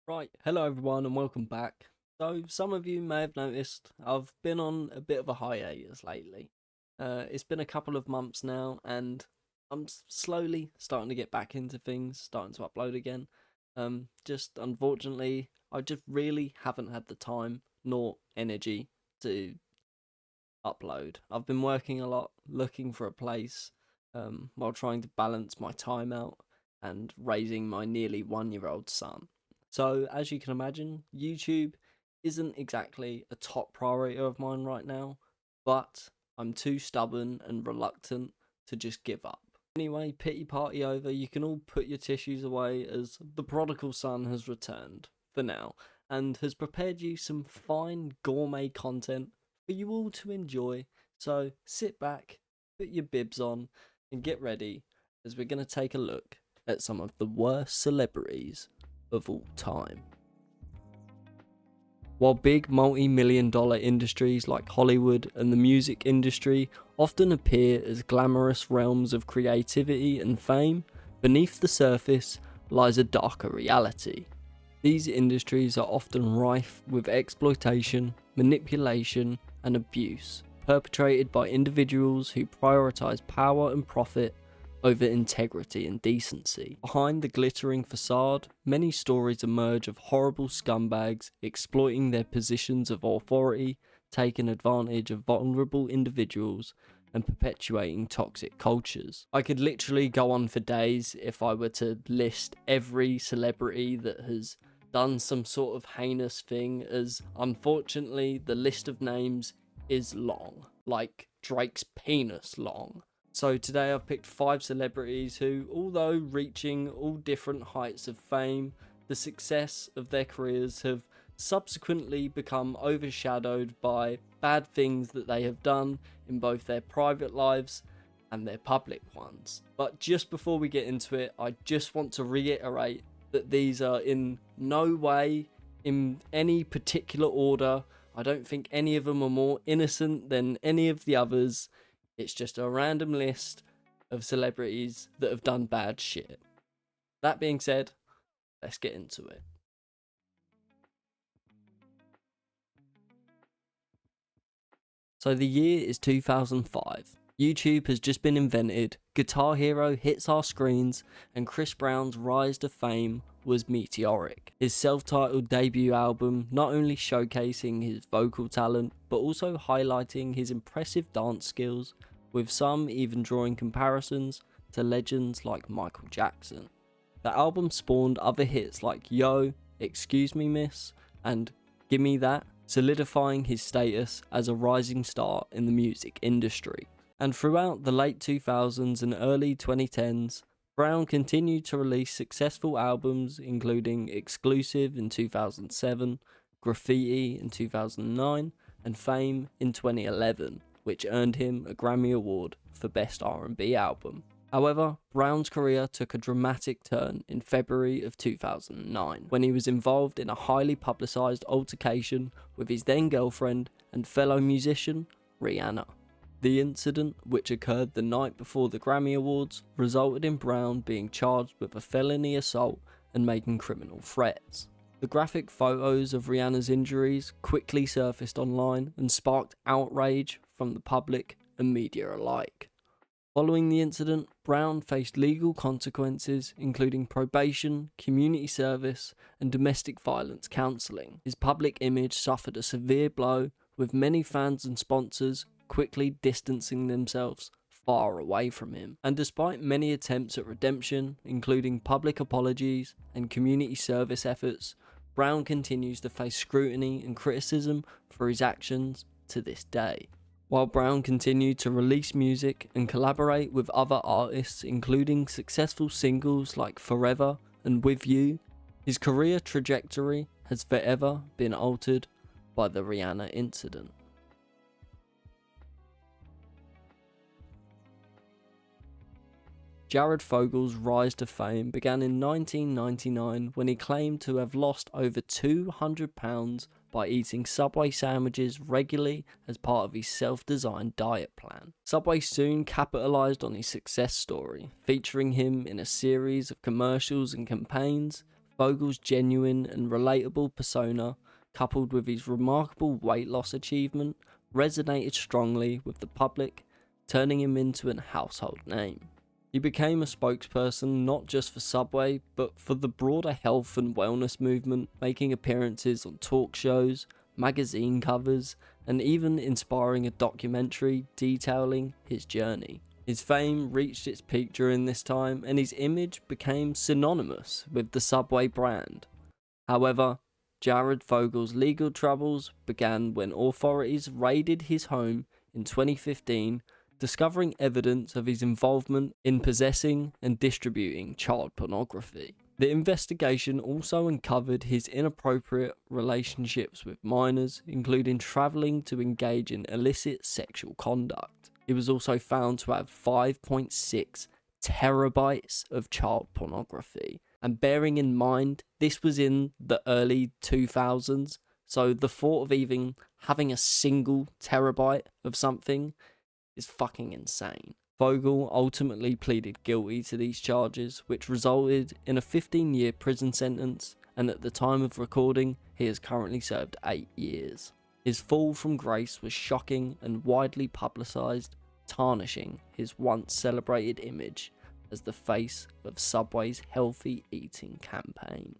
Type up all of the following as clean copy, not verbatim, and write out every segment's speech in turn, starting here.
Right, hello everyone and welcome back. So, some of you may have noticed I've been on a bit of a hiatus lately. It's been a couple of months now and I'm slowly starting to get back into things, starting to upload again. Just unfortunately, I just really haven't had the time nor energy to upload. I've been working a lot, looking for a place, while trying to balance my time out and raising my nearly 1 year old son. So, as you can imagine, YouTube isn't exactly a top priority of mine right now, but I'm too stubborn and reluctant to just give up. Anyway, pity party over, you can all put your tissues away as the prodigal son has returned, for now, and has prepared you some fine gourmet content for you all to enjoy. So sit back, put your bibs on, and get ready as we're going to take a look at some of the worst celebrities of all time. While big multi-million dollar industries like Hollywood and the music industry often appear as glamorous realms of creativity and fame, beneath the surface lies a darker reality. These industries are often rife with exploitation, manipulation, and abuse, perpetrated by individuals who prioritize power and profit over integrity and decency. Behind the glittering facade, many stories emerge of horrible scumbags exploiting their positions of authority, taking advantage of vulnerable individuals, and perpetuating toxic cultures. I could literally go on for days if I were to list every celebrity that has done some sort of heinous thing, as unfortunately the list of names is long, like Drake's penis long. So today I've picked 5 celebrities who, although reaching all different heights of fame, the success of their careers have subsequently become overshadowed by bad things that they have done in both their private lives and their public ones. But just before we get into it, I just want to reiterate that these are in no way in any particular order. I don't think any of them are more innocent than any of the others. It's just a random list of celebrities that have done bad shit. That being said, let's get into it. So the year is 2005. YouTube has just been invented, Guitar Hero hits our screens, and Chris Brown's rise to fame was meteoric. His self-titled debut album not only showcasing his vocal talent, but also highlighting his impressive dance skills, with some even drawing comparisons to legends like Michael Jackson. The album spawned other hits like Yo, Excuse Me Miss, and Gimme That, solidifying his status as a rising star in the music industry. And throughout the late 2000s and early 2010s, Brown continued to release successful albums including Exclusive in 2007, Graffiti in 2009, and Fame in 2011, which earned him a Grammy Award for Best R&B Album. However, Brown's career took a dramatic turn in February of 2009, when he was involved in a highly publicised altercation with his then girlfriend and fellow musician, Rihanna. The incident, which occurred the night before the Grammy Awards, resulted in Brown being charged with a felony assault and making criminal threats. The graphic photos of Rihanna's injuries quickly surfaced online and sparked outrage from the public and media alike. Following the incident, Brown faced legal consequences including probation, community service, and domestic violence counselling. His public image suffered a severe blow, with many fans and sponsors quickly distancing themselves far away from him. And despite many attempts at redemption, including public apologies and community service efforts, Brown continues to face scrutiny and criticism for his actions to this day. While Brown continued to release music and collaborate with other artists, including successful singles like Forever and With You, his career trajectory has forever been altered by the Rihanna incident. Jared Fogle's rise to fame began in 1999 when he claimed to have lost over 200 pounds by eating Subway sandwiches regularly as part of his self-designed diet plan. Subway soon capitalised on his success story, featuring him in a series of commercials and campaigns, Fogle's genuine and relatable persona, coupled with his remarkable weight loss achievement, resonated strongly with the public, turning him into a household name. He became a spokesperson not just for Subway, but for the broader health and wellness movement, making appearances on talk shows, magazine covers, and even inspiring a documentary detailing his journey. His fame reached its peak during this time, and his image became synonymous with the Subway brand. However, Jared Fogle's legal troubles began when authorities raided his home in 2015, discovering evidence of his involvement in possessing and distributing child pornography. The investigation also uncovered his inappropriate relationships with minors, including travelling to engage in illicit sexual conduct. He was also found to have 5.6 terabytes of child pornography. And bearing in mind, this was in the early 2000s, so the thought of even having a single terabyte of something is fucking insane. Fogle ultimately pleaded guilty to these charges, which resulted in a 15-year prison sentence, and at the time of recording, he has currently served 8 years. His fall from grace was shocking and widely publicised, tarnishing his once celebrated image as the face of Subway's healthy eating campaign.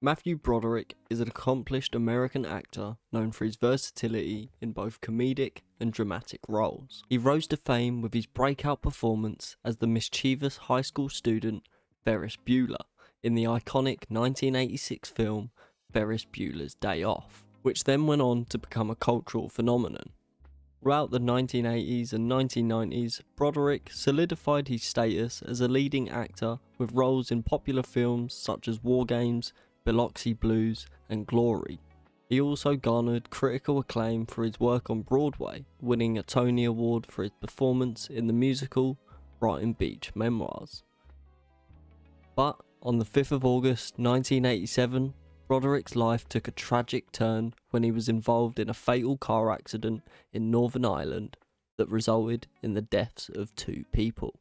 Matthew Broderick is an accomplished American actor known for his versatility in both comedic and dramatic roles. He rose to fame with his breakout performance as the mischievous high school student Ferris Bueller in the iconic 1986 film Ferris Bueller's Day Off, which then went on to become a cultural phenomenon. Throughout the 1980s and 1990s, Broderick solidified his status as a leading actor with roles in popular films such as War Games, Biloxi Blues, and Glory. He also garnered critical acclaim for his work on Broadway, winning a Tony Award for his performance in the musical Brighton Beach Memoirs. But on the 5th of August 1987, Broderick's life took a tragic turn when he was involved in a fatal car accident in Northern Ireland that resulted in the deaths of 2 people.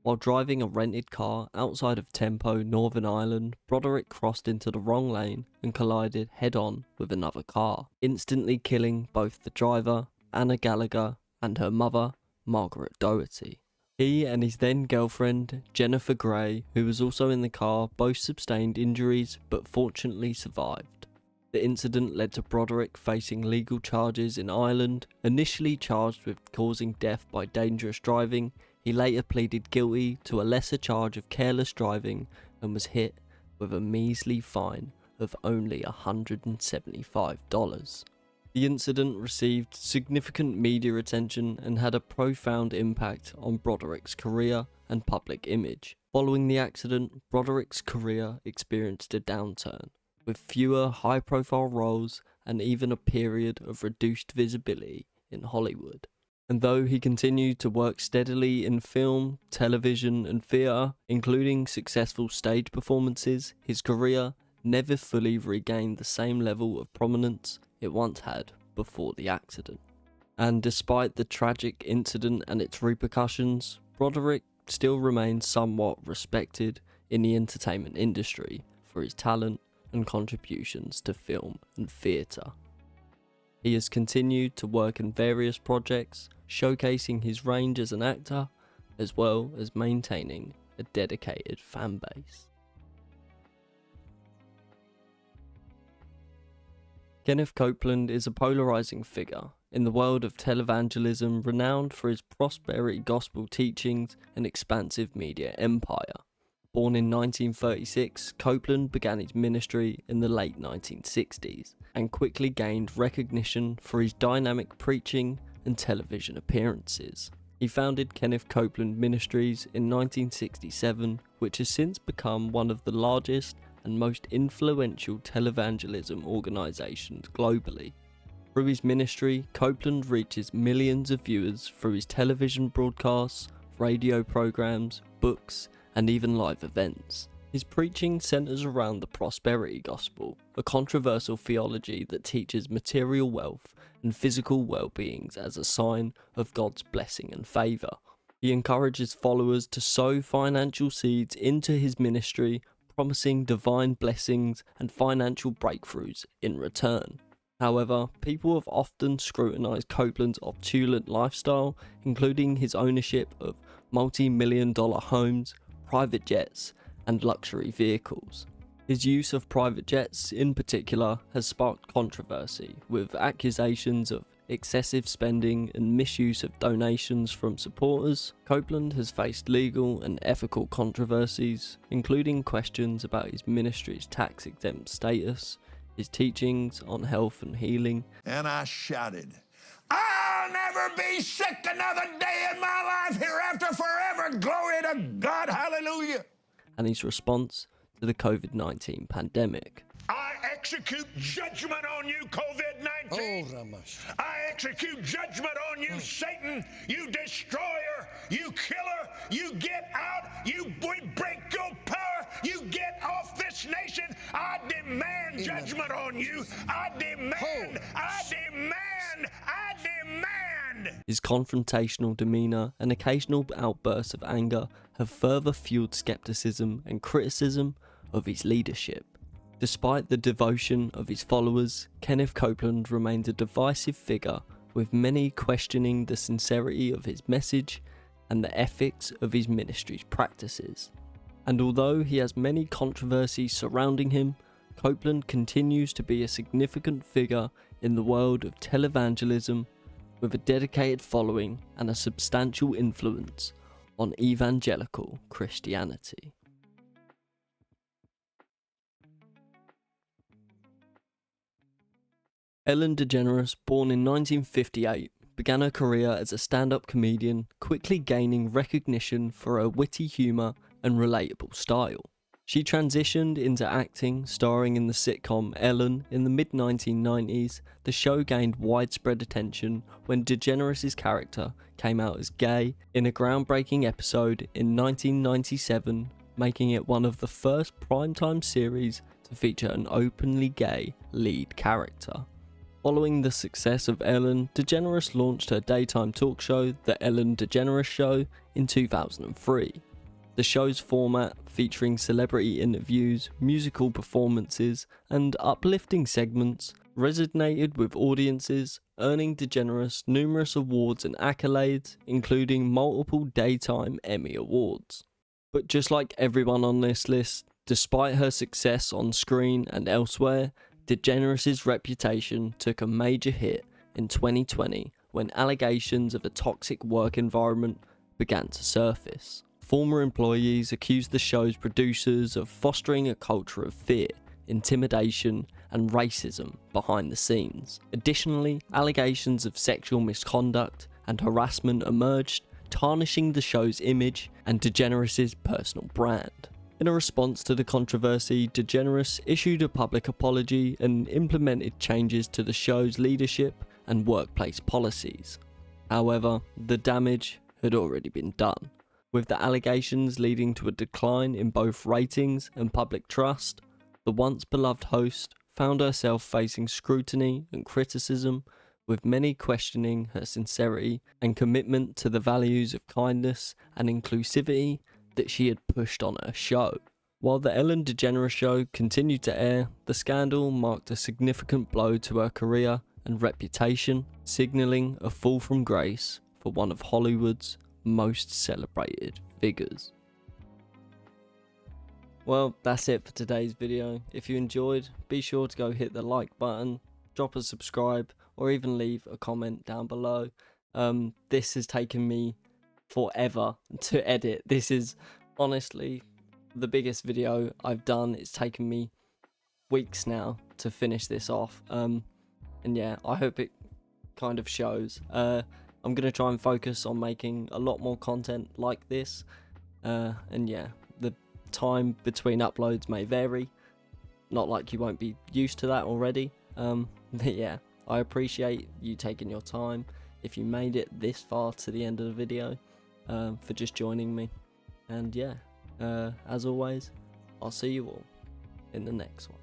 While driving a rented car outside of Tempo, Northern Ireland, Broderick crossed into the wrong lane and collided head-on with another car, instantly killing both the driver, Anna Gallagher, and her mother, Margaret Doherty. He and his then-girlfriend, Jennifer Gray, who was also in the car, both sustained injuries but fortunately survived. The incident led to Broderick facing legal charges in Ireland, initially charged with causing death by dangerous driving. He later pleaded guilty to a lesser charge of careless driving and was hit with a measly fine of only $175. The incident received significant media attention and had a profound impact on Broderick's career and public image. Following the accident, Broderick's career experienced a downturn, with fewer high-profile roles and even a period of reduced visibility in Hollywood. And though he continued to work steadily in film, television, and theatre, including successful stage performances, his career never fully regained the same level of prominence it once had before the accident. And despite the tragic incident and its repercussions, Broderick still remains somewhat respected in the entertainment industry for his talent and contributions to film and theatre. He has continued to work in various projects, showcasing his range as an actor, as well as maintaining a dedicated fan base. Kenneth Copeland is a polarizing figure in the world of televangelism, renowned for his prosperity gospel teachings and expansive media empire. Born in 1936, Copeland began his ministry in the late 1960s and quickly gained recognition for his dynamic preaching and television appearances. He founded Kenneth Copeland Ministries in 1967, which has since become one of the largest and most influential televangelism organisations globally. Through his ministry, Copeland reaches millions of viewers through his television broadcasts, radio programs, books, and even live events. His preaching centres around the prosperity gospel, a controversial theology that teaches material wealth and physical well-being as a sign of God's blessing and favour. He encourages followers to sow financial seeds into his ministry, promising divine blessings and financial breakthroughs in return. However, people have often scrutinised Copeland's opulent lifestyle, including his ownership of multi-million-dollar homes, private jets, and luxury vehicles. His use of private jets in particular has sparked controversy, with accusations of excessive spending and misuse of donations from supporters. Copeland has faced legal and ethical controversies, including questions about his ministry's tax-exempt status, his teachings on health and healing. And I shouted, "I'll never be sick another day in my life hereafter forever. Glory to God, hallelujah." And his response to the COVID-19 pandemic. I execute judgment on you, COVID-19. Oh, I execute judgment on you, Satan, you destroyer, you killer. You get out, we break your power, you get off this nation. I demand judgment on you. I demand. His confrontational demeanour and occasional outbursts of anger have further fueled skepticism and criticism of his leadership. Despite the devotion of his followers, Kenneth Copeland remains a divisive figure, with many questioning the sincerity of his message and the ethics of his ministry's practices. And although he has many controversies surrounding him, Copeland continues to be a significant figure in the world of televangelism, with a dedicated following and a substantial influence on evangelical Christianity. Ellen DeGeneres, born in 1958, began her career as a stand-up comedian, quickly gaining recognition for her witty humour and relatable style. She transitioned into acting, starring in the sitcom Ellen in the mid-1990s. The show gained widespread attention when DeGeneres' character came out as gay in a groundbreaking episode in 1997, making it one of the first primetime series to feature an openly gay lead character. Following the success of Ellen, DeGeneres launched her daytime talk show, The Ellen DeGeneres Show, in 2003. The show's format, featuring celebrity interviews, musical performances, and uplifting segments, resonated with audiences, earning DeGeneres numerous awards and accolades, including multiple daytime Emmy Awards. But just like everyone on this list, despite her success on screen and elsewhere, DeGeneres' reputation took a major hit in 2020 when allegations of a toxic work environment began to surface. Former employees accused the show's producers of fostering a culture of fear, intimidation, and racism behind the scenes. Additionally, allegations of sexual misconduct and harassment emerged, tarnishing the show's image and DeGeneres' personal brand. In a response to the controversy, DeGeneres issued a public apology and implemented changes to the show's leadership and workplace policies. However, the damage had already been done, with the allegations leading to a decline in both ratings and public trust. The once beloved host found herself facing scrutiny and criticism, with many questioning her sincerity and commitment to the values of kindness and inclusivity that she had pushed on her show. While the Ellen DeGeneres Show continued to air, the scandal marked a significant blow to her career and reputation, signalling a fall from grace for one of Hollywood's most celebrated figures. Well, that's it for today's video. If you enjoyed, be sure to go hit the like button, drop a subscribe, or even leave a comment down below. This has taken me forever to edit. This is honestly the biggest video I've done. It's taken me weeks now to finish this off. And yeah, I hope it kind of shows. I'm going to try and focus on making a lot more content like this. And yeah, the time between uploads may vary. Not like you won't be used to that already. But yeah, I appreciate you taking your time. If you made it this far to the end of the video, for just joining me. And yeah, as always, I'll see you all in the next one.